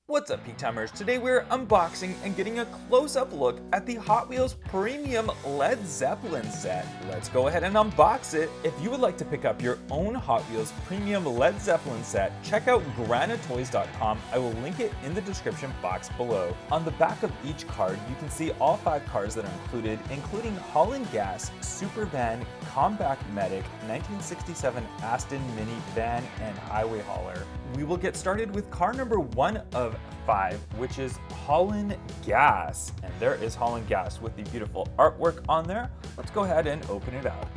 What's up, Peak Timers? Today we're unboxing and getting a close-up look at the Hot Wheels Premium Led Zeppelin set. Let's go ahead and unbox it. If you would like to pick up your own Hot Wheels Premium Led Zeppelin set, check out granatoys.com. I will link it in the description box below. On the back of each card, you can see all 5 cars that are included, including Holland Gas, Super Van, Combat Medic, 1967 Aston Mini Van, and Highway Hauler. We will get started with car number 1 of 5, which is Holland Gas. And there is Holland Gas with the beautiful artwork on there. Let's go ahead and open it up.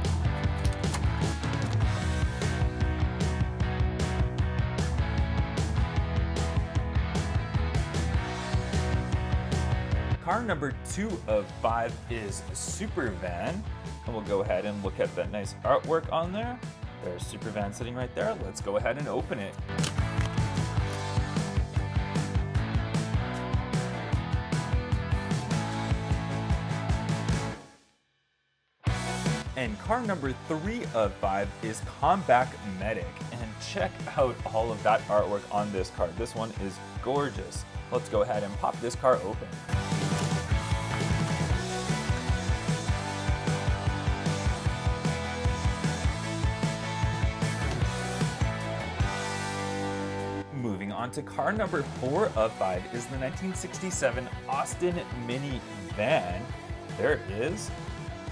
Car number 2 of 5 is Super Van. And we'll go ahead and look at that nice artwork on there. There's Super Van sitting right there. Let's go ahead and open it. And car number 3 of 5 is Combat Medic. And check out all of that artwork on this card. This one is gorgeous. Let's go ahead and pop this car open. Moving on to car number 4 of 5 is the 1967 Austin Mini Van. There it is.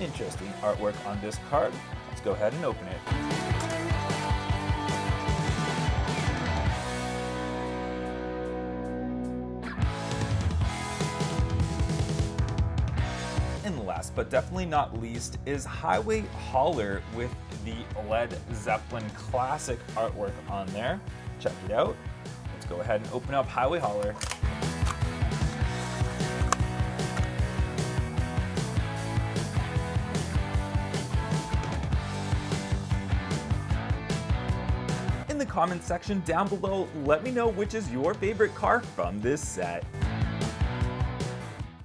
Interesting artwork on this card. Let's go ahead and open it. And last but definitely not least is Highway Hauler with the Led Zeppelin classic artwork on there. Check it out. Let's go ahead and open up Highway Hauler. In the comments section down below, let me know which is your favorite car from this set.